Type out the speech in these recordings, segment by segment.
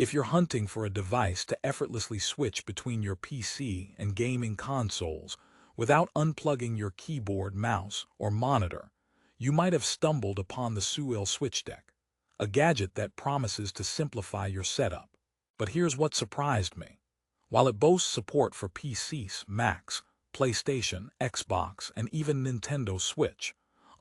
If you're hunting for a device to effortlessly switch between your PC and gaming consoles without unplugging your keyboard, mouse, or monitor, you might have stumbled upon the Sewell SwitchDeck, a gadget that promises to simplify your setup. But here's what surprised me. While it boasts support for PCs, Macs, PlayStation, Xbox, and even Nintendo Switch,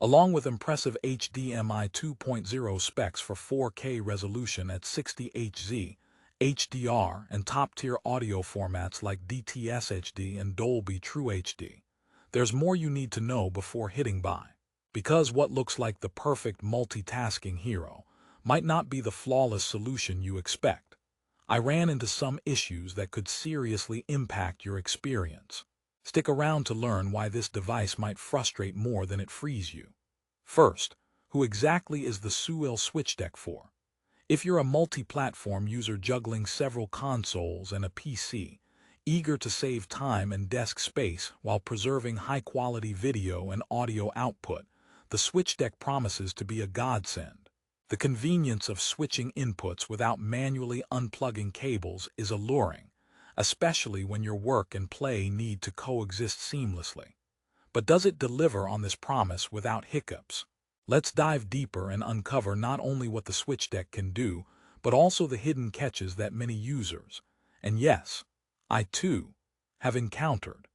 along with impressive HDMI 2.0 specs for 4K resolution at 60Hz, HDR, and top-tier audio formats like DTS HD and Dolby True HD, there's more you need to know before hitting buy. Because what looks like the perfect multitasking hero might not be the flawless solution you expect, I ran into some issues that could seriously impact your experience. Stick around to learn why this device might frustrate more than it frees you. First, who exactly is the Sewell SwitchDeck for? If you're a multi-platform user juggling several consoles and a PC, eager to save time and desk space while preserving high-quality video and audio output, the SwitchDeck promises to be a godsend. The convenience of switching inputs without manually unplugging cables is alluring, especially when your work and play need to coexist seamlessly. But does it deliver on this promise without hiccups? Let's dive deeper and uncover not only what the SwitchDeck can do, but also the hidden catches that many users, and yes, I too, have encountered.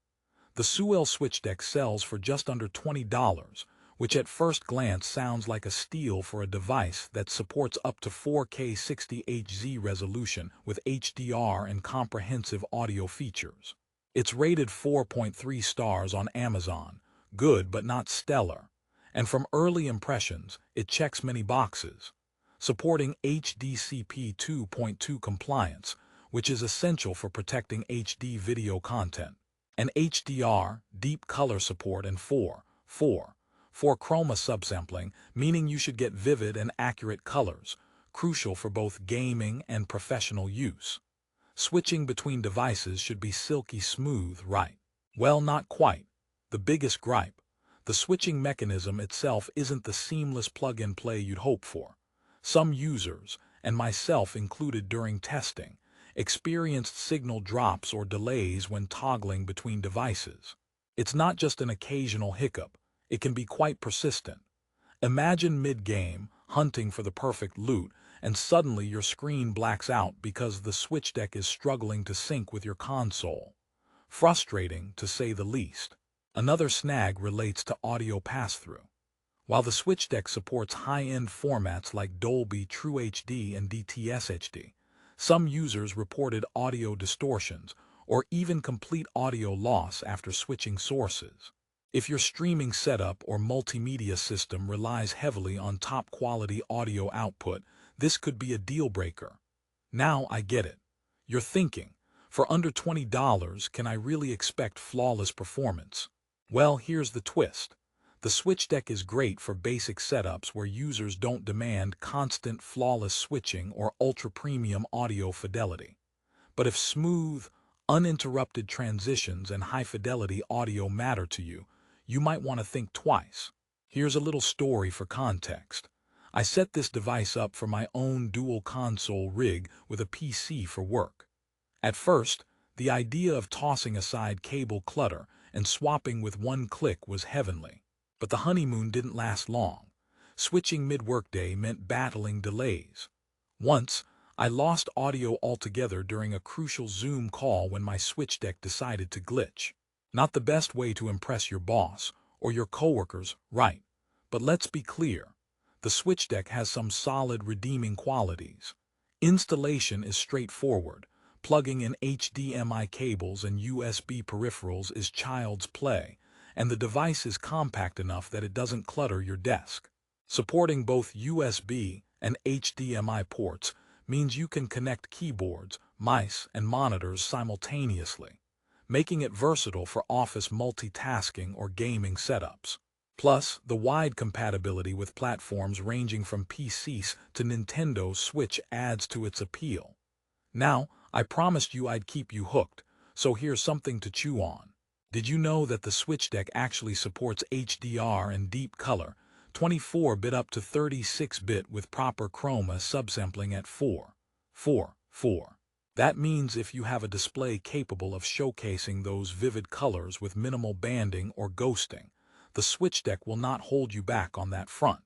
The Sewell SwitchDeck sells for just under $20, which at first glance sounds like a steal for a device that supports up to 4K 60Hz resolution with HDR and comprehensive audio features. It's rated 4.3 stars on Amazon, good but not stellar, and from early impressions, it checks many boxes. Supporting HDCP 2.2 compliance, which is essential for protecting HD video content, and HDR, deep color support, and 4 chroma subsampling, meaning you should get vivid and accurate colors, crucial for both gaming and professional use. Switching between devices should be silky smooth, right? Well, not quite. The biggest gripe: the switching mechanism itself isn't the seamless plug-and-play you'd hope for. Some users, and myself included during testing, experienced signal drops or delays when toggling between devices. It's not just an occasional hiccup, it can be quite persistent. Imagine mid-game, hunting for the perfect loot, and suddenly your screen blacks out because the SwitchDeck is struggling to sync with your console. Frustrating, to say the least. Another snag relates to audio pass-through. While the SwitchDeck supports high-end formats like Dolby True HD and DTS HD, some users reported audio distortions or even complete audio loss after switching sources. If your streaming setup or multimedia system relies heavily on top-quality audio output, this could be a deal-breaker. Now I get it. You're thinking, for under $20, can I really expect flawless performance? Well, here's the twist. The SwitchDeck is great for basic setups where users don't demand constant flawless switching or ultra-premium audio fidelity. But if smooth, uninterrupted transitions and high-fidelity audio matter to you, you might want to think twice. Here's a little story for context. I set this device up for my own dual console rig with a PC for work. At first, the idea of tossing aside cable clutter and swapping with one click was heavenly. But the honeymoon didn't last long. Switching mid-workday meant battling delays. Once, I lost audio altogether during a crucial Zoom call when my SwitchDeck decided to glitch. Not the best way to impress your boss or your coworkers, right? But let's be clear. The SwitchDeck has some solid redeeming qualities. Installation is straightforward. Plugging in HDMI cables and USB peripherals is child's play, and the device is compact enough that it doesn't clutter your desk. Supporting both USB and HDMI ports means you can connect keyboards, mice, and monitors simultaneously, making it versatile for office multitasking or gaming setups. Plus, the wide compatibility with platforms ranging from PCs to Nintendo Switch adds to its appeal. Now, I promised you I'd keep you hooked, so here's something to chew on. Did you know that the SwitchDeck actually supports HDR and deep color, 24-bit up to 36-bit with proper chroma subsampling at 4 4. That means if you have a display capable of showcasing those vivid colors with minimal banding or ghosting, the SwitchDeck will not hold you back on that front.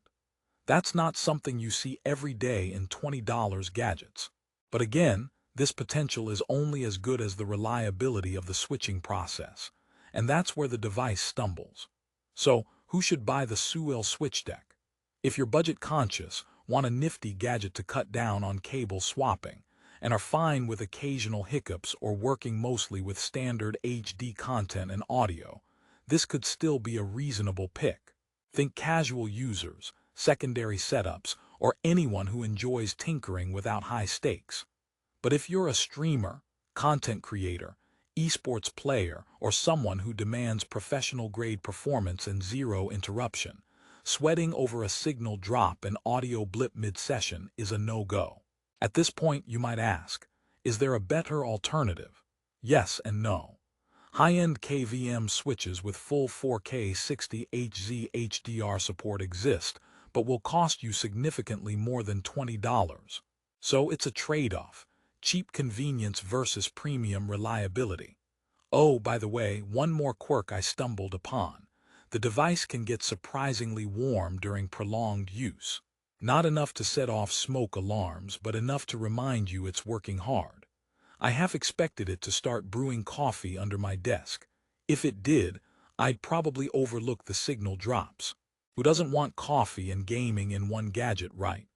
That's not something you see every day in $20 gadgets. But again, this potential is only as good as the reliability of the switching process, and that's where the device stumbles. So, who should buy the Sewell SwitchDeck? If you're budget conscious, want a nifty gadget to cut down on cable swapping, and are fine with occasional hiccups or working mostly with standard HD content and audio, this could still be a reasonable pick. Think casual users, secondary setups, or anyone who enjoys tinkering without high stakes. But if you're a streamer, content creator, esports player, or someone who demands professional-grade performance and zero interruption, sweating over a signal drop and audio blip mid-session is a no-go. At this point, you might ask, is there a better alternative? Yes and no. High-end KVM switches with full 4K 60Hz HDR support exist, but will cost you significantly more than $20. So it's a trade-off, cheap convenience versus premium reliability. Oh, by the way, one more quirk I stumbled upon. The device can get surprisingly warm during prolonged use. Not enough to set off smoke alarms, but enough to remind you it's working hard. I half expected it to start brewing coffee under my desk. If it did, I'd probably overlook the signal drops. Who doesn't want coffee and gaming in one gadget, right?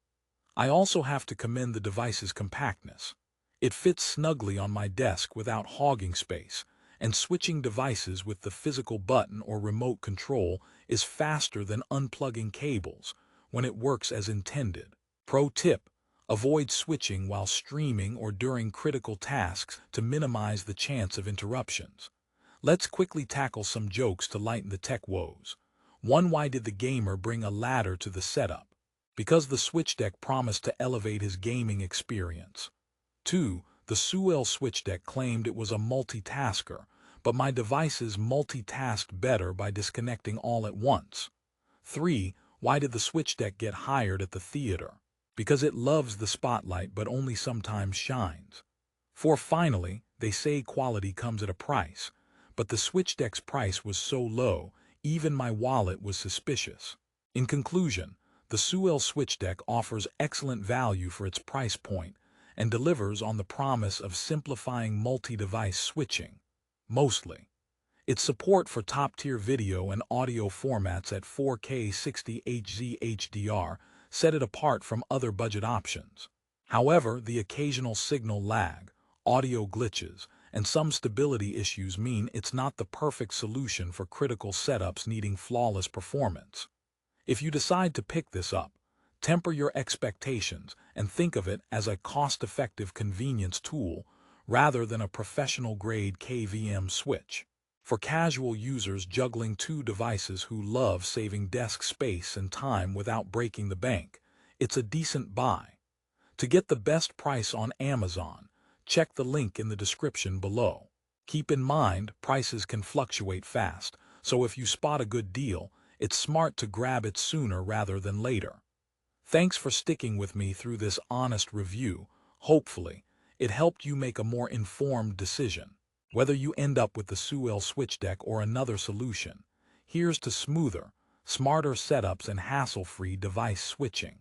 I also have to commend the device's compactness. It fits snugly on my desk without hogging space, and switching devices with the physical button or remote control is faster than unplugging cables when it works as intended. Pro tip: avoid switching while streaming or during critical tasks to minimize the chance of interruptions. Let's quickly tackle some jokes to lighten the tech woes. 1. Why did the gamer bring a ladder to the setup? Because the SwitchDeck promised to elevate his gaming experience. 2. The Sewell SwitchDeck claimed it was a multitasker, but my devices multitasked better by disconnecting all at once. 3. Why did the SwitchDeck get hired at the theater? Because it loves the spotlight but only sometimes shines. 4. Finally, they say quality comes at a price, but the SwitchDeck's price was so low, even my wallet was suspicious. In conclusion, the Sewell SwitchDeck offers excellent value for its price point and delivers on the promise of simplifying multi-device switching. Mostly. Its support for top-tier video and audio formats at 4K 60Hz HDR set it apart from other budget options. However, the occasional signal lag, audio glitches, and some stability issues mean it's not the perfect solution for critical setups needing flawless performance. If you decide to pick this up, temper your expectations and think of it as a cost-effective convenience tool rather than a professional-grade KVM switch. For casual users juggling two devices who love saving desk space and time without breaking the bank, it's a decent buy. To get the best price on Amazon, check the link in the description below. Keep in mind, prices can fluctuate fast, so if you spot a good deal, it's smart to grab it sooner rather than later. Thanks for sticking with me through this honest review. Hopefully, it helped you make a more informed decision. Whether you end up with the Sewell SwitchDeck or another solution, here's to smoother, smarter setups and hassle-free device switching.